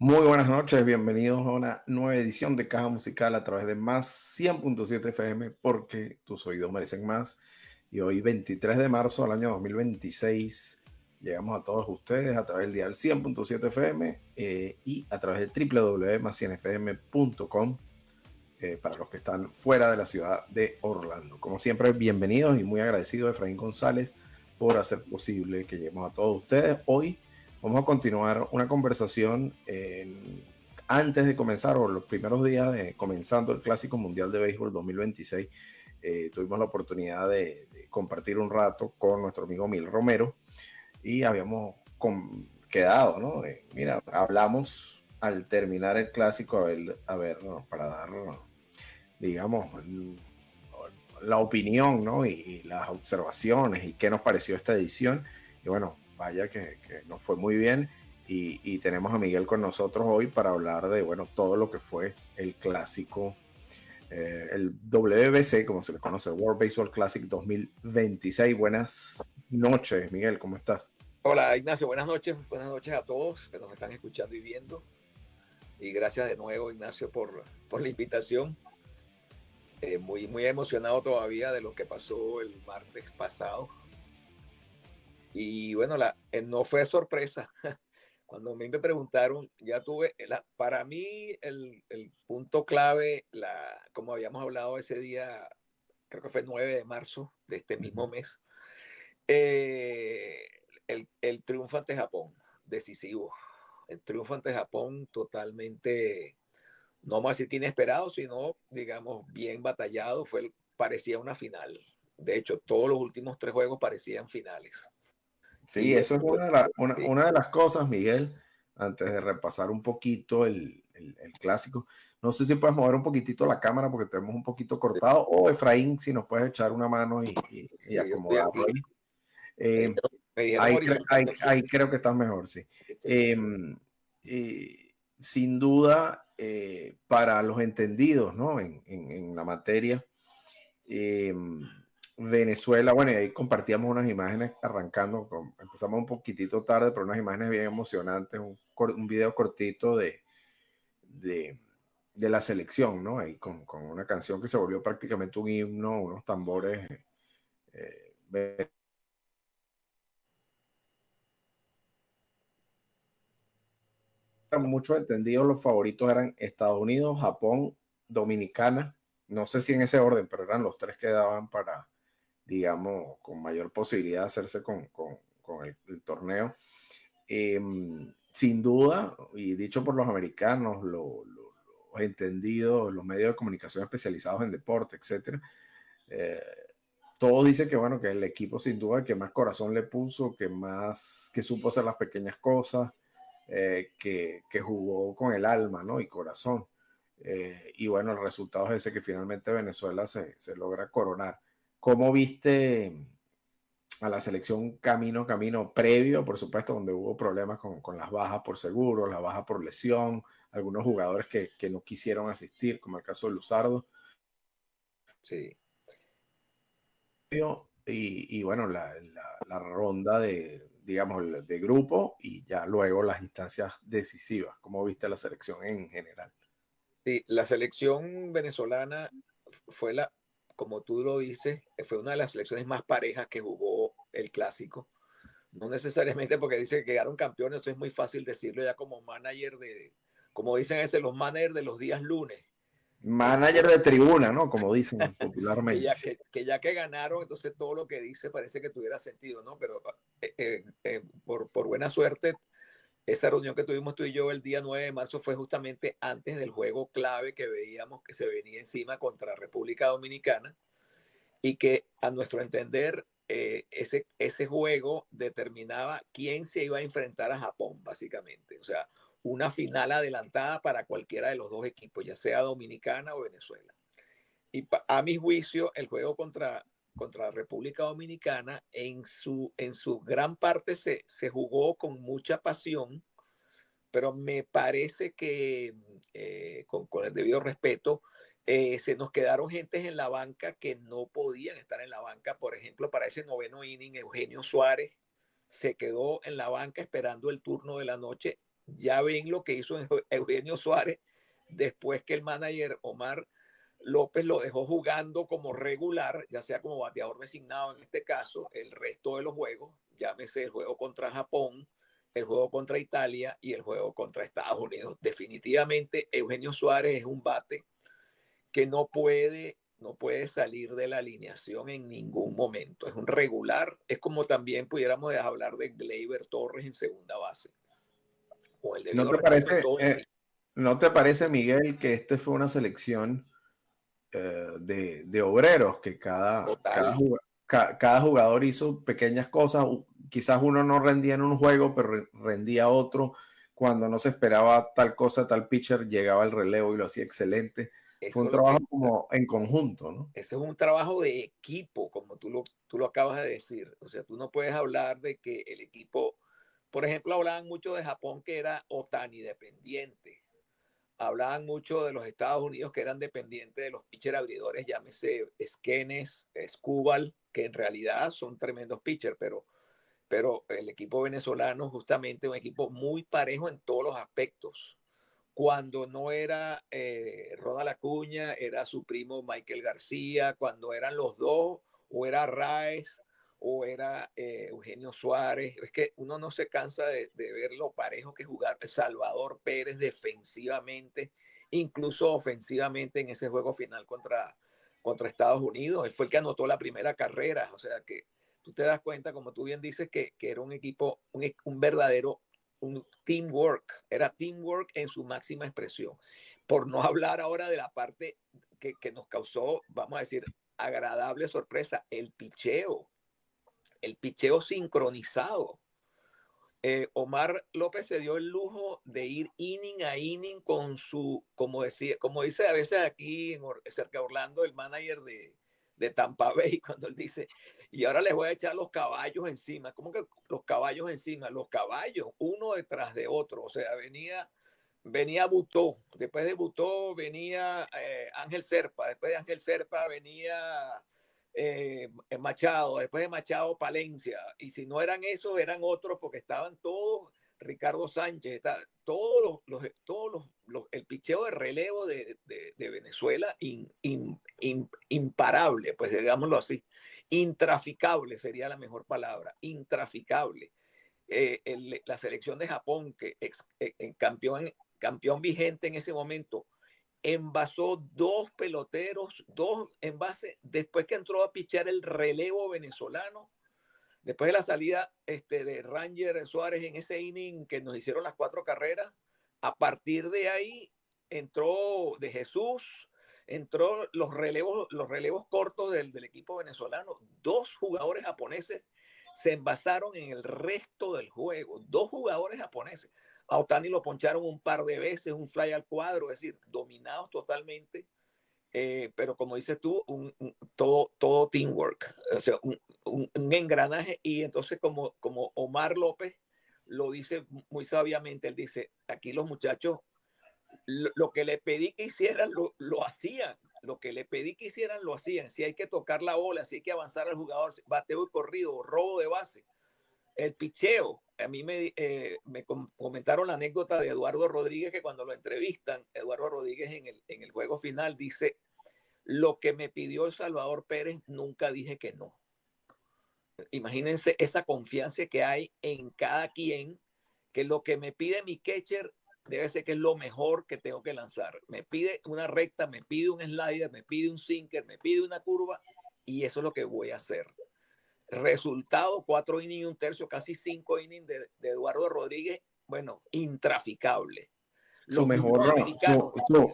Muy buenas noches, bienvenidos a una nueva edición de Caja Musical a través de Más 100.7 FM, porque tus oídos merecen más. Y hoy, 23 de marzo del año 2026, llegamos a todos ustedes a través del dial 100.7 FM y a través de www.más100fm.com para los que están fuera de la ciudad de Orlando. Como siempre, bienvenidos y muy agradecido a Efraín González por hacer posible que lleguemos a todos ustedes. Hoy vamos a continuar una conversación antes de comenzar, o los primeros días de comenzando el Clásico Mundial de Béisbol 2026. Tuvimos la oportunidad de compartir un rato con nuestro amigo Mil Romero y habíamos quedado, ¿no? Mira, hablamos al terminar el Clásico a ver, ¿no? Para dar, digamos, la opinión, ¿no? Y las observaciones y qué nos pareció esta edición. Y bueno, vaya que nos fue muy bien. Y tenemos a Miguel con nosotros hoy para hablar de, bueno, todo lo que fue el clásico, el WBC, como se le conoce, World Baseball Classic 2026. Buenas noches, Miguel, ¿cómo estás? Hola Ignacio, buenas noches a todos que nos están escuchando y viendo. Y gracias de nuevo Ignacio por la invitación. Muy emocionado todavía de lo que pasó el martes pasado. Y bueno, no fue sorpresa. Cuando a mí me preguntaron, ya tuve, para mí el punto clave, como habíamos hablado ese día, creo que fue el 9 de marzo de este mismo mes, eh, el triunfo ante Japón, decisivo. El triunfo ante Japón totalmente, no más decir que inesperado, sino, digamos, bien batallado. Parecía una final. De hecho, todos los últimos tres juegos parecían finales. Sí, Y eso es eso, sí, una de las cosas, Miguel, antes de repasar un poquito el clásico. No sé si puedes mover un poquitito la cámara porque tenemos un poquito cortado, o Efraín, si nos puedes echar una mano y sí, yo estoy acomodarlo aquí. ahí. Me Eh, dijeron, me dijeron horizontalmente. ahí creo que estás mejor, sí. Sí, Sin duda, para los entendidos, ¿no? En la materia, eh, Venezuela, bueno, y ahí compartíamos unas imágenes arrancando, empezamos un poquitito tarde, pero unas imágenes bien emocionantes, un video cortito de, de la selección, ¿no? Ahí con una canción que se volvió prácticamente un himno, unos tambores. Muchos entendidos, los favoritos eran Estados Unidos, Japón, Dominicana, no sé si en ese orden, pero eran los tres que daban para, digamos, con mayor posibilidad de hacerse con el torneo. Sin duda, y dicho por los americanos, los entendidos, los medios de comunicación especializados en deporte, etcétera, eh, todo dice que bueno, que el equipo sin duda que más corazón le puso, que supo hacer las pequeñas cosas, que jugó con el alma, ¿no? Y corazón. Y bueno, el resultado es ese, que finalmente Venezuela se logra coronar. ¿Cómo viste a la selección camino previo, por supuesto, donde hubo problemas con las bajas por seguro, las bajas por lesión, algunos jugadores que no quisieron asistir, como el caso de Luzardo? sí. Y bueno, la ronda de, digamos, de grupo, y ya luego las instancias decisivas. ¿Cómo viste la selección en general? Sí, la selección venezolana fue como tú lo dices, fue una de las selecciones más parejas que jugó el clásico. No necesariamente porque dice que quedaron campeones, eso es muy fácil decirlo ya como manager como dicen los managers de los días lunes. Manager de tribuna, ¿no? Como dicen popularmente. Que ya que ganaron, entonces todo lo que dice parece que tuviera sentido, ¿no? Pero por buena suerte, esa reunión que tuvimos tú y yo el día 9 de marzo fue justamente antes del juego clave que veíamos que se venía encima contra República Dominicana, y que a nuestro entender ese juego determinaba quién se iba a enfrentar a Japón, básicamente. O sea, una final adelantada para cualquiera de los dos equipos, ya sea Dominicana o Venezuela. Y a mi juicio, el juego contra República Dominicana en su gran parte se jugó con mucha pasión, pero me parece que con el debido respeto, se nos quedaron gentes en la banca que no podían estar en la banca. Por ejemplo, para ese noveno inning, Eugenio Suárez se quedó en la banca esperando el turno de la noche ya ven lo que hizo Eugenio Suárez después que el manager Omar López lo dejó jugando como regular, ya sea como bateador designado en este caso, el resto de los juegos, llámese el juego contra Japón, el juego contra Italia y el juego contra Estados Unidos. Definitivamente Eugenio Suárez es un bate que no puede salir de la alineación en ningún momento. Es un regular, es como también pudiéramos hablar de Gleyber Torres en segunda base, o el ¿No debido te respeto de parece, todo el equipo. ¿no te parece, Miguel, que este fue una selección de obreros, que Total. cada jugador hizo pequeñas cosas? Quizás uno no rendía en un juego, pero rendía otro. Cuando no se esperaba tal cosa, tal pitcher, llegaba el relevo y lo hacía excelente. Fue Eso un es lo que trabajo como en conjunto, ¿no? Eso es un trabajo de equipo, como tú lo acabas de decir. O sea, tú no puedes hablar de que el equipo, por ejemplo, hablaban mucho de Japón que era Otani dependiente. Hablaban mucho de los Estados Unidos que eran dependientes de los pitchers abridores, llámese Esquenes, Escúbal, que en realidad son tremendos pitchers, pero el equipo venezolano justamente un equipo muy parejo en todos los aspectos. Cuando no era Ronald Acuña, era su primo Michael García, cuando eran los dos, o era Raez, o era Eugenio Suárez. Es que uno no se cansa de ver lo parejo que jugar Salvador Pérez defensivamente, incluso ofensivamente en ese juego final contra Estados Unidos. Él fue el que anotó la primera carrera, o sea que tú te das cuenta, como tú bien dices, que era un equipo, un verdadero un teamwork, era teamwork en su máxima expresión. Por no hablar ahora de la parte que nos causó, vamos a decir, agradable sorpresa, el picheo sincronizado. Omar López se dio el lujo de ir inning a inning con su, como dice a veces aquí cerca de Orlando, el manager de Tampa Bay, cuando él dice, y ahora les voy a echar los caballos encima. ¿Cómo que los caballos encima? Los caballos, uno detrás de otro. O sea, venía Butó, después de Butó venía Ángel Serpa, después de Ángel Serpa venía Machado, después de Machado Palencia, y si no eran esos, eran otros, porque estaban todos, Ricardo Sánchez, el picheo de relevo de Venezuela imparable, pues digámoslo así, intraficable sería la mejor palabra, intraficable. La selección de Japón, que campeón vigente en ese momento, envasó dos peloteros, dos envases, después que entró a pichar el relevo venezolano, después de la salida de Ranger Suárez en ese inning que nos hicieron las 4 carreras, a partir de ahí entró de Jesús, entró los relevos cortos del equipo venezolano, dos jugadores japoneses se envasaron en el resto del juego, dos jugadores japoneses. A Otani lo poncharon un par de veces, un fly al cuadro, es decir, dominados totalmente, pero como dices tú, todo teamwork, o sea, un engranaje. Y entonces, como Omar López lo dice muy sabiamente, él dice, aquí los muchachos, lo que le pedí que hicieran, lo hacían. Lo que le pedí que hicieran, lo hacían. Si hay que tocar la bola, si hay que avanzar al jugador, bateo y corrido, robo de base, el picheo. A mí me comentaron la anécdota de Eduardo Rodríguez, que cuando lo entrevistan, Eduardo Rodríguez en el juego final dice, lo que me pidió El Salvador Pérez, nunca dije que no. Imagínense esa confianza que hay en cada quien, que lo que me pide mi catcher debe ser que es lo mejor que tengo que lanzar. Me pide una recta, me pide un slider, me pide un sinker, me pide una curva, y eso es lo que voy a hacer. Resultado, 4 innings y un tercio, casi 5 innings de Eduardo Rodríguez, bueno, intraficable. Su Los mismos mejor, americanos,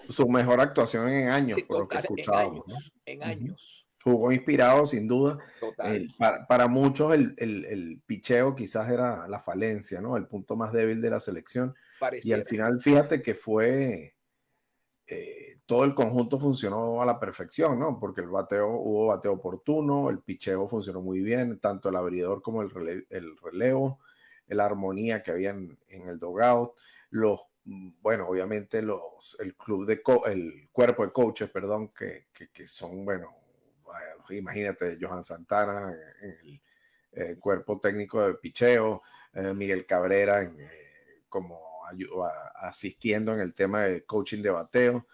su mejor actuación en años, sí, por lo que total, escuchábamos, ¿no? en Ujú. años, Jugó inspirado, sin duda. total. Para muchos el picheo quizás era la falencia, ¿no? El punto más débil de la selección. Y al Pareciera. final, fíjate que fue, todo el conjunto funcionó a la perfección, ¿no? Porque hubo bateo oportuno, el picheo funcionó muy bien, tanto el abridor como el relevo, la armonía que había en el dugout, bueno, obviamente el club el cuerpo de coaches, perdón, que son, bueno, imagínate, Johan Santana en el cuerpo técnico de picheo, Miguel Cabrera como asistiendo en el tema de coaching de bateo,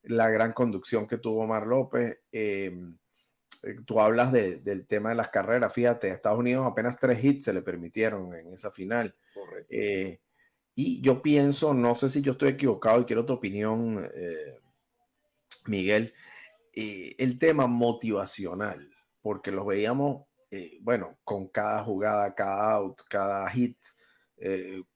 la gran conducción que tuvo Omar López. Tú hablas del tema de las carreras. Fíjate, a Estados Unidos apenas 3 hits se le permitieron en esa final. Correcto. Y yo pienso, no sé si yo estoy equivocado y quiero tu opinión, Miguel, el tema motivacional, porque los veíamos, bueno, con cada jugada, cada out, cada hit,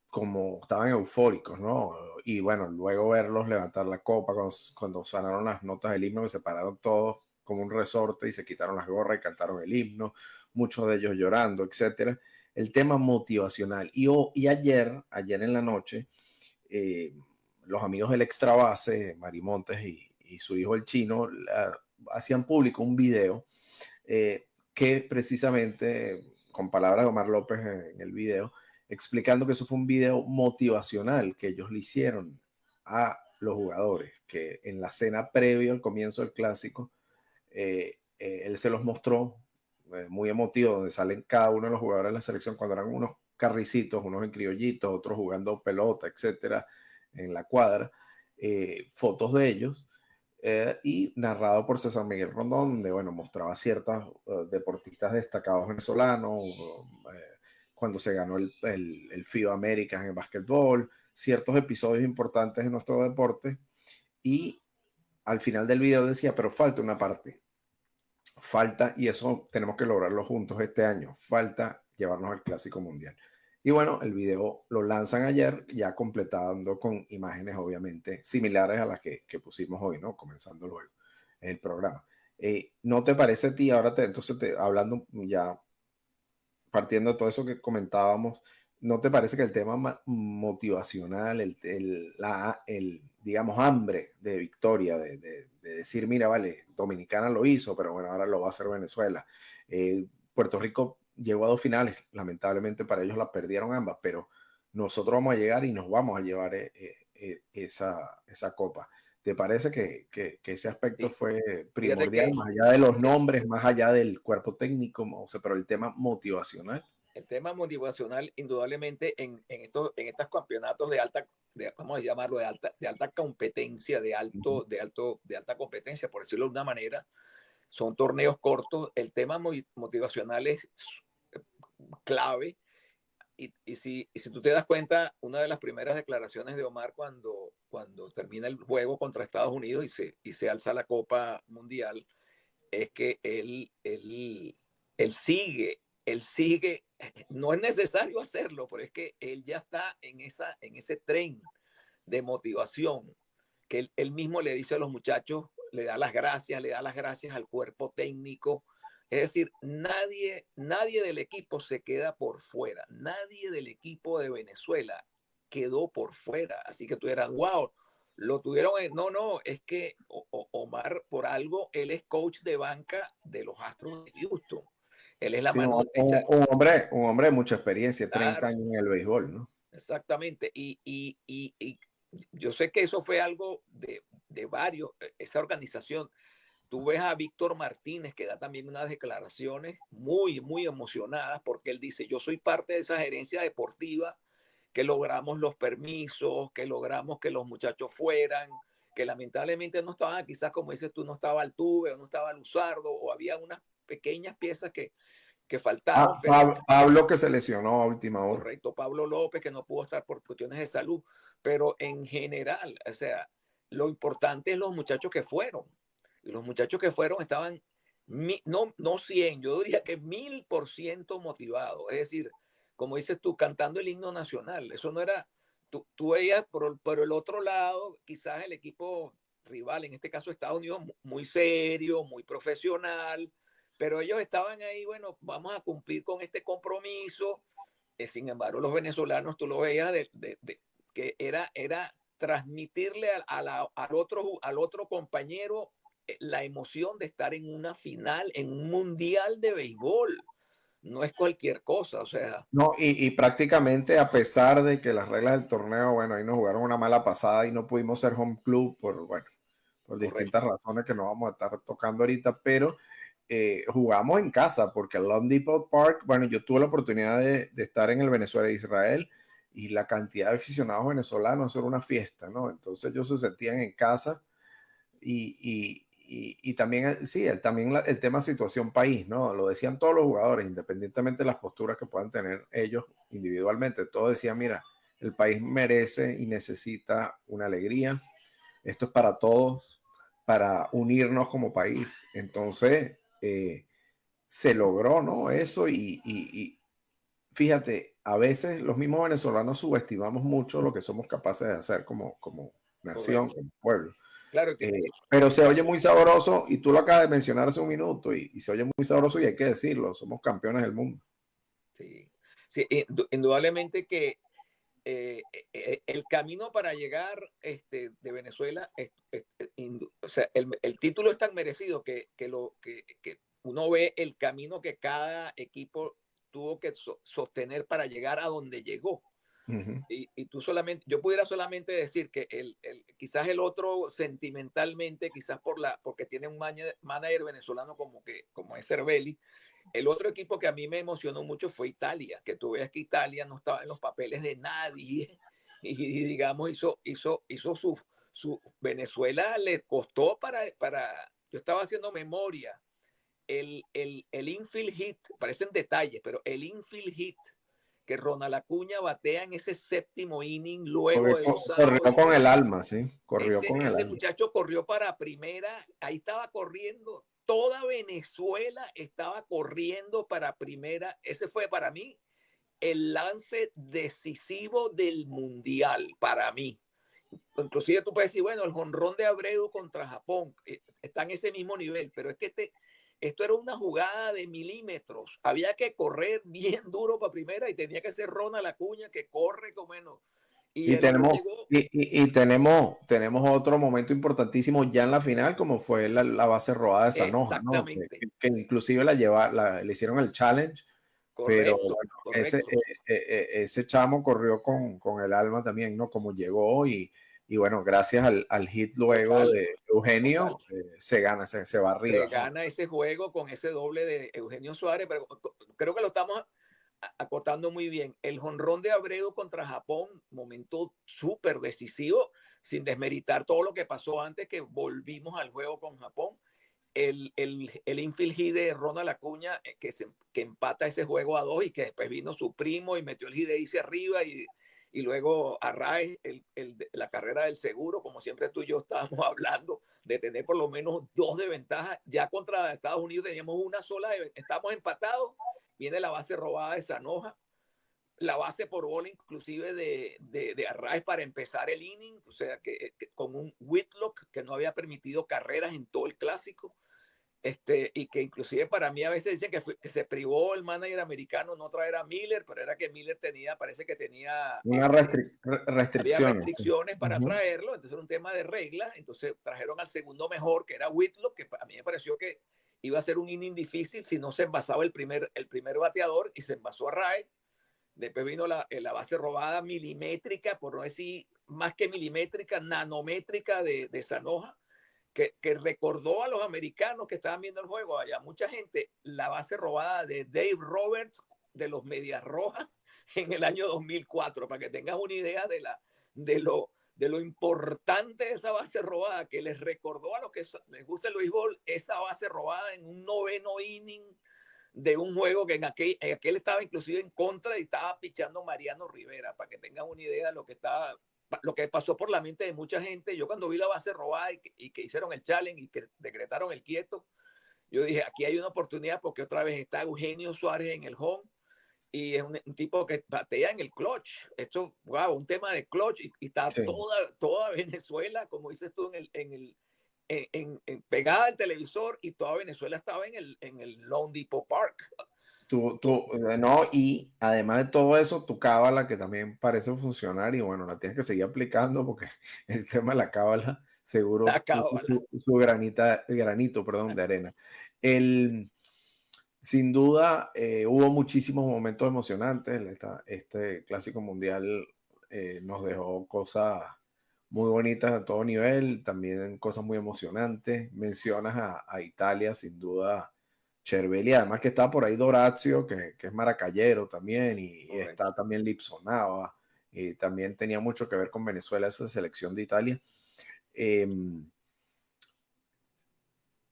como estaban eufóricos, ¿no? Y bueno, luego verlos levantar la copa cuando sonaron las notas del himno, que se pararon todos como un resorte y se quitaron las gorras y cantaron el himno, muchos de ellos llorando, etcétera. El tema motivacional. Y ayer en la noche, los amigos del Extra Base, Mari Montes y su hijo el Chino, hacían público un video que precisamente, con palabras de Omar López en el video, explicando que eso fue un video motivacional que ellos le hicieron a los jugadores, que en la cena previo al comienzo del clásico, él se los mostró muy emotivo, donde salen cada uno de los jugadores de la selección cuando eran unos carricitos, unos en criollitos, otros jugando pelota, etcétera, en la cuadra, fotos de ellos, y narrado por César Miguel Rondón, donde, bueno, mostraba ciertas deportistas destacados venezolanos, cuando se ganó el FIBA Américas en el básquetbol, ciertos episodios importantes de nuestro deporte, y al final del video decía, pero falta una parte, y eso tenemos que lograrlo juntos este año, falta llevarnos al Clásico Mundial. Y bueno, el video lo lanzan ayer, ya completando con imágenes obviamente similares a las que pusimos hoy, ¿no? Comenzando luego el programa. ¿No te parece a ti, hablando ya, partiendo de todo eso que comentábamos, ¿no te parece que el tema motivacional, digamos, hambre de victoria, de decir, mira, vale, Dominicana lo hizo, pero bueno, ahora lo va a hacer Venezuela? Puerto Rico llegó a 2 finales, lamentablemente para ellos las perdieron ambas, pero nosotros vamos a llegar y nos vamos a llevar esa copa. ¿Te parece que ese aspecto Sí. fue Fíjate primordial, que más allá de los nombres, más allá del cuerpo técnico, o sea, pero el tema motivacional? el tema motivacional, indudablemente, en estos campeonatos vamos a llamarlo de alta competencia, de alta competencia, por decirlo de una manera, son torneos cortos. El tema motivacional es clave. Y si tú te das cuenta, una de las primeras declaraciones de Omar cuando termina el juego contra Estados Unidos y se alza la Copa Mundial, es que él sigue, no es necesario hacerlo, pero es que él ya está en ese tren de motivación, que él mismo le dice a los muchachos, le da las gracias al cuerpo técnico. Es decir, nadie del equipo se queda por fuera, nadie del equipo de Venezuela quedó por fuera. Así que tú eras, wow, lo tuvieron. No, es que Omar, por algo, él es coach de banca de los Astros de Houston. Él es la Sí, mano derecha. un hombre de mucha experiencia, 30 Claro, años en el béisbol, ¿no? exactamente. Y yo sé que eso fue algo de varios, esa organización. Tú ves a Víctor Martínez, que da también unas declaraciones muy, muy emocionadas, porque él dice, yo soy parte de esa gerencia deportiva, que logramos los permisos, que logramos que los muchachos fueran, que lamentablemente no estaban, quizás como dices tú, no estaba Altuve, o no estaba Luzardo, o había unas pequeñas piezas que faltaron, pero Pablo, que se lesionó a última hora. correcto, Pablo López, que no pudo estar por cuestiones de salud, pero en general, o sea, lo importante es los muchachos que fueron. Y los muchachos que fueron estaban, no 100, yo diría que 1000% motivados. Es decir, como dices tú, cantando el himno nacional. Eso no era, tú veías por el otro lado, quizás el equipo rival, en este caso Estados Unidos, muy serio, muy profesional, pero ellos estaban ahí, bueno, vamos a cumplir con este compromiso. Sin embargo, los venezolanos, tú lo veías que era transmitirle al otro compañero la emoción de estar en una final, en un mundial de béisbol. No es cualquier cosa, o sea. No, y prácticamente a pesar de que las reglas del torneo, bueno, ahí nos jugaron una mala pasada y no pudimos ser home club bueno, por distintas Correcto. razones que no vamos a estar tocando ahorita, pero jugamos en casa porque el Lone Depot Park, bueno, yo tuve la oportunidad de estar en el Venezuela e Israel y la cantidad de aficionados venezolanos era una fiesta, ¿no? Entonces ellos se sentían en casa y también, sí, el tema situación país, ¿no? Lo decían todos los jugadores, independientemente de las posturas que puedan tener ellos individualmente. Todos decían, mira, el país merece y necesita una alegría. Esto es para todos, para unirnos como país. Entonces, se logró, ¿no? Eso y fíjate, a veces los mismos venezolanos subestimamos mucho lo que somos capaces de hacer como nación, Correcto. como pueblo. Claro que Pero se oye muy sabroso, y tú lo acabas de mencionar hace un minuto, y se oye muy sabroso, y hay que decirlo, somos campeones del mundo. sí, sí, indudablemente que el camino para llegar de Venezuela, o sea, el título es tan merecido que uno ve el camino que cada equipo tuvo que sostener para llegar a donde llegó. Y tú solamente, yo pudiera solamente decir que quizás el otro sentimentalmente, quizás porque tiene un manager venezolano como es Cervelli, el otro equipo que a mí me emocionó mucho fue Italia, que tú veas que Italia no estaba en los papeles de nadie y digamos hizo su Venezuela le costó yo estaba haciendo memoria, el infield hit, parecen detalles, pero el infield hit que Ronald Acuña batea en ese séptimo inning luego de 2 outs Corrió y con el 3. alma, sí, corrió con el Ese alma. muchacho corrió para primera, ahí estaba corriendo, toda Venezuela estaba corriendo para primera. Ese fue para mí el lance decisivo del mundial, para mí. Inclusive tú puedes decir, bueno, el jonrón de Abreu contra Japón está en ese mismo nivel, pero es que esto era una jugada de milímetros. Había que correr bien duro para primera y tenía que ser Ronald Acuña que corre como menos. Y Y el hombre tenemos, llegó. tenemos otro momento importantísimo ya en la final, como fue la base robada de Sanoja, ¿no? Exactamente. Que inclusive le hicieron el challenge, pero Correcto, bueno, correcto. ese chamo corrió con el alma también, ¿no? Como llegó, y bueno, gracias al hit luego Total, de Eugenio, total. se gana, se va Se arriba, ¿no? gana ese juego con ese doble de Eugenio Suárez, pero creo que lo estamos acotando muy bien. El jonrón de Abreu contra Japón, momento súper decisivo, sin desmeritar todo lo que pasó antes que volvimos al juego con Japón. El infield hit de Ronald Acuña, que empata ese juego a 2 y que después vino su primo y metió el hit de irse arriba y luego Arraez, la carrera del seguro, como siempre tú y yo estábamos hablando, de tener por lo menos 2 de ventaja. Ya contra Estados Unidos teníamos una sola, estamos empatados, viene la base robada de Sanoja, la base por bola inclusive de Arraez para empezar el inning, o sea, que con un Whitlock que no había permitido carreras en todo el clásico. Y que inclusive para mí a veces dicen que se privó el manager americano no traer a Miller, pero era que Miller parece que tenía, Una había restricción. restricciones para Uh-huh. traerlo, entonces era un tema de reglas, entonces trajeron al segundo mejor, que era Whitlock, que a mí me pareció que iba a ser un inning difícil si no se envasaba el primer bateador y se envasó a Rae. Después vino la base robada milimétrica, por no decir más que milimétrica, nanométrica de Sanoja, que recordó a los americanos que estaban viendo el juego, allá mucha gente, la base robada de Dave Roberts de los Medias Rojas en el año 2004, para que tengas una idea de lo importante de esa base robada, que les recordó a los que les gusta el béisbol esa base robada en un noveno inning de un juego que en aquel estaba inclusive en contra y estaba pichando Mariano Rivera, para que tengan una idea de lo que pasó por la mente de mucha gente. Yo cuando vi la base robada y que hicieron el challenge y que decretaron el quieto, yo dije, aquí hay una oportunidad porque otra vez está Eugenio Suárez en el home y es un tipo que batea en el clutch. Esto, wow, un tema de clutch y está Sí. toda Venezuela, como dices tú, pegada al televisor y toda Venezuela estaba en el Lone Depot Park. No, y además de todo eso, tu cábala que también parece funcionar, y bueno, la tienes que seguir aplicando porque el tema de la cábala seguro puso Cábala. su granito, perdón, de arena. Sin duda, hubo muchísimos momentos emocionantes. Este clásico mundial nos dejó cosas muy bonitas a todo nivel, también cosas muy emocionantes. Mencionas a Italia, sin duda, Cervelli, además que está por ahí Dorazio, que es maracayero también, y está también Lipsonava, también tenía mucho que ver con Venezuela, esa selección de Italia.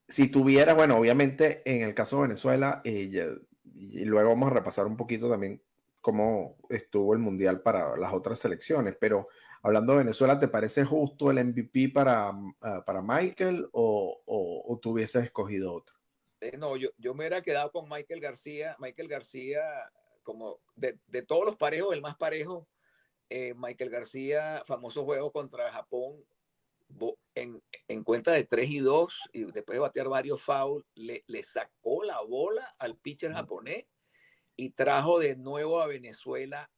Si tuviera, bueno, obviamente en el caso de Venezuela, y luego vamos a repasar un poquito también cómo estuvo el Mundial para las otras selecciones, pero hablando de Venezuela, ¿te parece justo el MVP para Michael o tú hubieses escogido otro? No, yo me hubiera quedado con Michael García. Michael García, como de todos los parejos, el más parejo. Michael García, famoso juego contra Japón, en cuenta de 3-2 y después de batear varios fouls, le sacó la bola al pitcher japonés y trajo de nuevo a Venezuela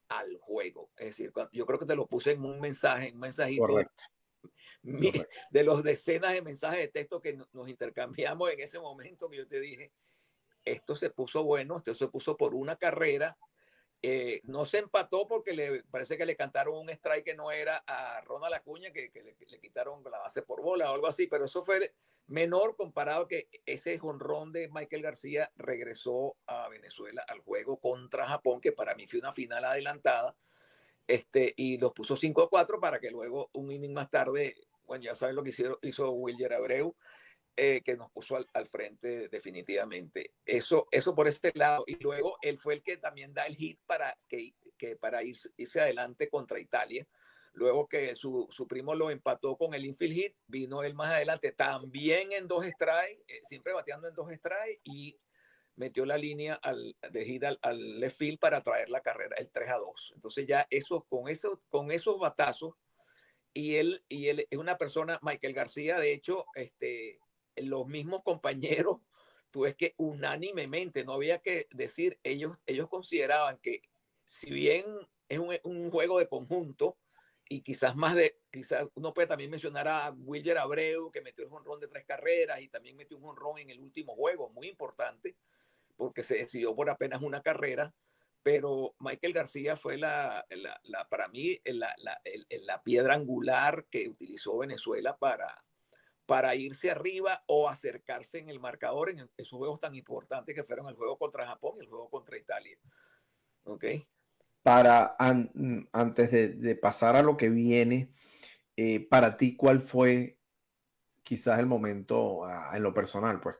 al juego. Es decir, yo creo que te lo puse en un mensaje, un mensajito Correcto, correcto. de los decenas de mensajes de texto que nos intercambiamos en ese momento que yo te dije, esto se puso bueno, esto se puso por una carrera. No se empató porque parece que le cantaron un strike que no era a Ronald Acuña, que le quitaron la base por bola o algo así, pero eso fue menor comparado que ese jonrón de Michael García regresó a Venezuela al juego contra Japón, que para mí fue una final adelantada, y los puso 5-4 para que luego un inning más tarde, bueno, ya saben lo que hizo Wilyer Abreu, que nos puso al frente definitivamente. Eso por este lado. Y luego él fue el que también da el hit para irse adelante contra Italia. Luego que su primo lo empató con el infield hit, vino él más adelante también en 2 strikes, siempre bateando en 2 strikes y metió la línea de hit al left field para traer la carrera, el 3-2. Entonces ya con esos batazos, y él es una persona, Michael García, de hecho, los mismos compañeros, tú ves que unánimemente, no había que decir, ellos consideraban que si bien es un juego de conjunto, y quizás uno puede también mencionar a Wilyer Abreu, que metió el jonrón de 3 carreras, y también metió un jonrón en el último juego, muy importante, porque se decidió por apenas una carrera, pero Michael García fue para mí la piedra angular que utilizó Venezuela para irse arriba o acercarse en el marcador en esos juegos tan importantes que fueron el juego contra Japón y el juego contra Italia. ¿Ok? Antes de pasar a lo que viene, para ti, ¿cuál fue quizás el momento en lo personal? Pues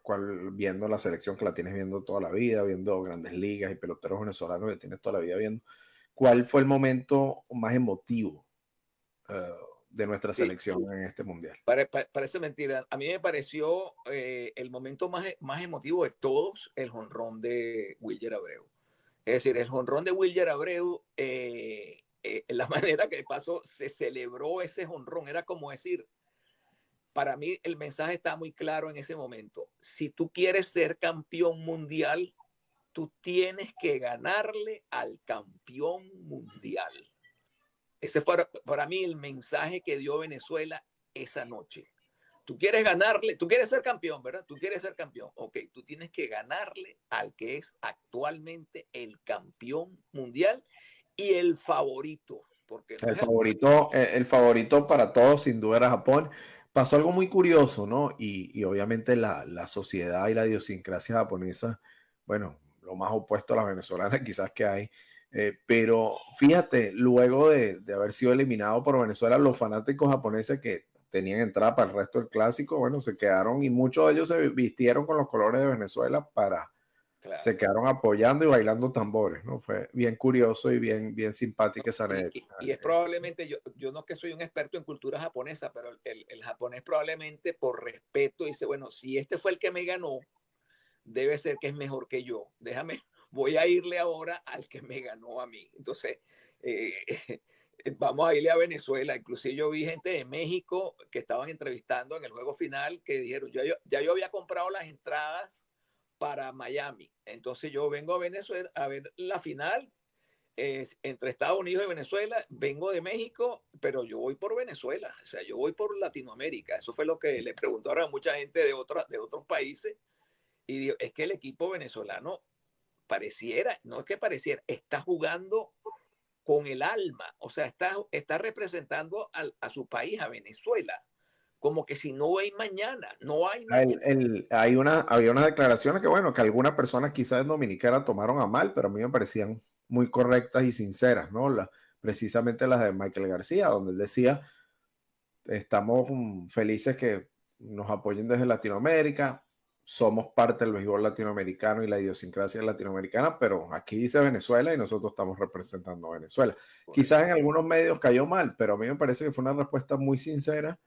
viendo la selección que la tienes viendo toda la vida, viendo grandes ligas y peloteros venezolanos que tienes toda la vida viendo, ¿cuál fue el momento más emotivo de nuestra selección en este mundial? Parece mentira. A mí me pareció el momento más emotivo de todos el jonrón de Wilyer Abreu. Es decir, el jonrón de Wilyer Abreu, la manera que pasó, se celebró ese jonrón. Era como decir, para mí el mensaje está muy claro en ese momento. Si tú quieres ser campeón mundial, tú tienes que ganarle al campeón mundial. Ese fue para mí el mensaje que dio Venezuela esa noche. Tú quieres ganarle, tú quieres ser campeón, ¿verdad? Tú quieres ser campeón. Ok, tú tienes que ganarle al que es actualmente el campeón mundial y el favorito. Porque no es El favorito para todos, sin duda, era Japón. Pasó algo muy curioso, ¿no? Y obviamente la sociedad y la idiosincrasia japonesa, bueno, lo más opuesto a la venezolana quizás que hay. Pero fíjate, luego de haber sido eliminado por Venezuela, los fanáticos japoneses que tenían entrada para el resto del clásico, bueno, se quedaron y muchos de ellos se vistieron con los colores de Venezuela se quedaron apoyando y bailando tambores, ¿no? Fue bien curioso y bien simpática esa anécdota. Y es probablemente, yo no que soy un experto en cultura japonesa, pero el japonés probablemente por respeto dice, bueno, si este fue el que me ganó, debe ser que es mejor que yo. Voy a irle ahora al que me ganó a mí. Entonces, vamos a irle a Venezuela. Inclusive yo vi gente de México que estaban entrevistando en el juego final que dijeron, ya yo había comprado las entradas para Miami. Entonces yo vengo a Venezuela a ver la final entre Estados Unidos y Venezuela. Vengo de México, pero yo voy por Venezuela. O sea, yo voy por Latinoamérica. Eso fue lo que le preguntaron a mucha gente de otros países. Y digo, es que el equipo venezolano pareciera, no es que pareciera, está jugando con el alma. O sea, está representando a su país, a Venezuela. Como que si no hay mañana, no hay mañana. Había unas declaraciones que, bueno, que algunas personas quizás en Dominicana tomaron a mal, pero a mí me parecían muy correctas y sinceras, ¿no? precisamente las de Michael García, donde él decía, estamos felices que nos apoyen desde Latinoamérica, somos parte del béisbol latinoamericano y la idiosincrasia latinoamericana, pero aquí dice Venezuela y nosotros estamos representando a Venezuela. Quizás en algunos medios cayó mal, pero a mí me parece que fue una respuesta muy sincera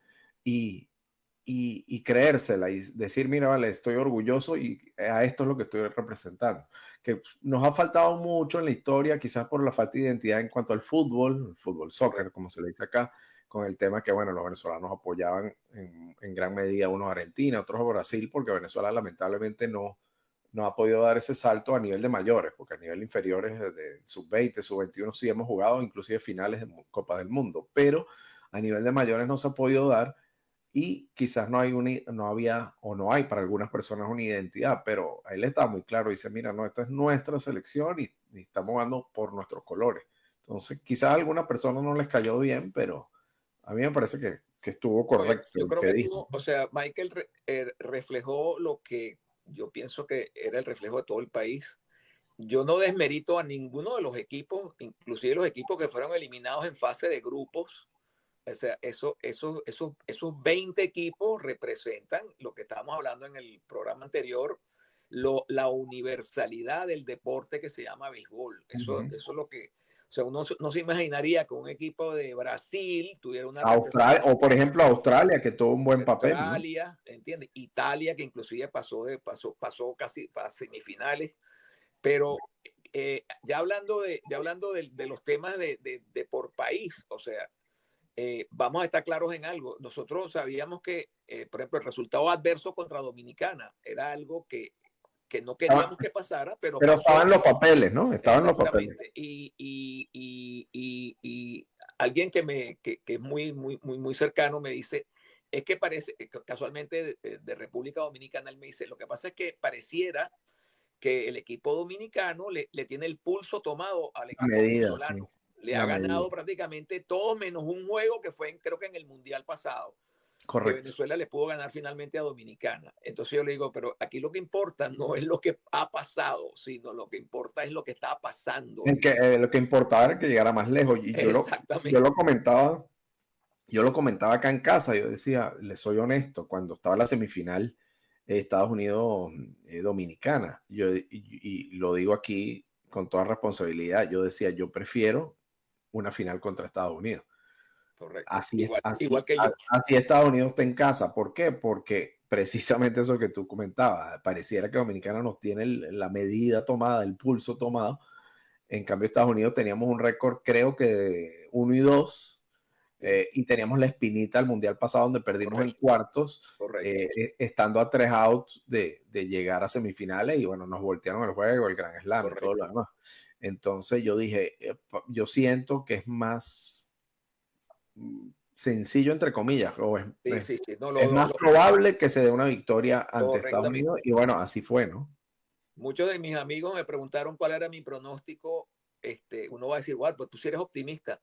y creérsela y decir, mira, vale, estoy orgulloso y a esto es lo que estoy representando. Que nos ha faltado mucho en la historia, quizás por la falta de identidad en cuanto al fútbol soccer, como se le dice acá, con el tema que, bueno, los venezolanos apoyaban en gran medida unos a Argentina, otros a Brasil, porque Venezuela lamentablemente no ha podido dar ese salto a nivel de mayores, porque a nivel inferiores de sub-20, sub-21 sí hemos jugado, inclusive finales de Copa del Mundo, pero a nivel de mayores no se ha podido dar y quizás no había o no hay para algunas personas una identidad, pero él está muy claro, dice, mira, no, esta es nuestra selección y estamos jugando por nuestros colores. Entonces, quizás a algunas personas no les cayó bien, pero a mí me parece que estuvo correcto. Yo creo que dijo, o sea, Michael reflejó lo que yo pienso que era el reflejo de todo el país. Yo no desmerito a ninguno de los equipos, inclusive los equipos que fueron eliminados en fase de grupos. O sea, esos 20 equipos representan lo que estábamos hablando en el programa anterior, la universalidad del deporte que se llama béisbol. Eso es lo que, o sea, uno no se imaginaría que un equipo de Brasil tuviera una Australia, o por ejemplo Australia, que tuvo un buen papel. Australia, ¿no? ¿Entiendes? Italia, que inclusive pasó casi para semifinales. Pero ya hablando de los temas de por país, o sea, vamos a estar claros en algo. Nosotros sabíamos que, por ejemplo, el resultado adverso contra Dominicana era algo que no queríamos que pasara, pero estaban los papeles, ¿no? Estaban los papeles. Y alguien que es muy cercano me dice, es que parece, casualmente de República Dominicana, él me dice, lo que pasa es que pareciera que el equipo dominicano le tiene el pulso tomado al equipo venezolano. Sí. Le ha ganado prácticamente todo menos un juego que fue, creo que en el Mundial pasado. Correcto. Que Venezuela le pudo ganar finalmente a Dominicana. Entonces yo le digo, pero aquí lo que importa no es lo que ha pasado, sino lo que importa es lo que está pasando. Lo que importaba era que llegara más lejos. Y yo lo comentaba acá en casa. Yo decía, les soy honesto, cuando estaba la semifinal Estados Unidos Dominicana, y lo digo aquí con toda responsabilidad, yo decía, yo prefiero una final contra Estados Unidos. Correcto. Igual que yo. Así Estados Unidos está en casa. ¿Por qué? Porque precisamente eso que tú comentabas, pareciera que Dominicana nos tiene la medida tomada, el pulso tomado. En cambio, Estados Unidos teníamos un récord, creo que de 1-2, y teníamos la espinita al Mundial pasado donde perdimos en cuartos, estando a 3 outs de llegar a semifinales, y bueno, nos voltearon el juego, el Grand Slam y todo lo demás. Entonces yo dije, yo siento que es más sencillo, entre comillas, o es más probable que se dé una victoria ante Estados Unidos, y bueno, así fue, ¿no? Muchos de mis amigos me preguntaron cuál era mi pronóstico. Uno va a decir, wow, pues tú sí eres optimista.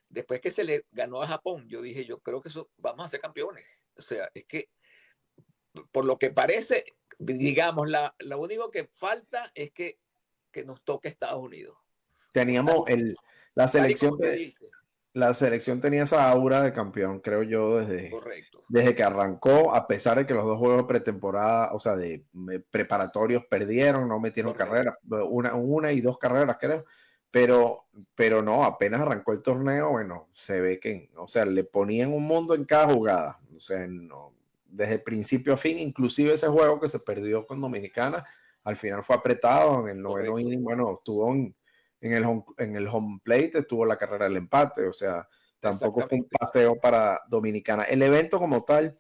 Después que se le ganó a Japón, yo dije, yo creo que eso vamos a ser campeones. O sea, es que por lo que parece, digamos, lo único que falta es que nos toque Estados Unidos. Teníamos la selección tenía esa aura de campeón, creo yo, desde que arrancó, a pesar de que los 2 juegos de pretemporada, o sea, de preparatorios perdieron, no metieron carreras, una y 2 carreras, creo, pero no, apenas arrancó el torneo, bueno, se ve que, o sea, le ponían un mundo en cada jugada, o sea, no, desde principio a fin, inclusive ese juego que se perdió con Dominicana, al final fue apretado en el 9º inning, bueno, estuvo en el home plate, estuvo la carrera del empate, o sea, tampoco fue un paseo para Dominicana. El evento como tal,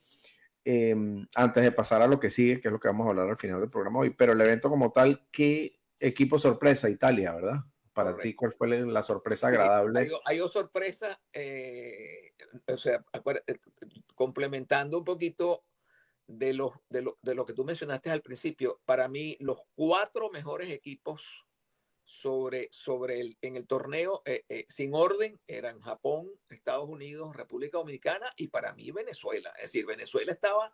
antes de pasar a lo que sigue, que es lo que vamos a hablar al final del programa hoy, pero el evento como tal, ¿qué equipo sorpresa? Italia, ¿verdad? Para ti, ¿cuál fue la sorpresa agradable? Hay 2 sorpresas, o sea, complementando un poquito de lo que tú mencionaste al principio. Para mí, los 4 mejores equipos en el torneo sin orden eran Japón, Estados Unidos, República Dominicana y para mí Venezuela. Es decir, Venezuela estaba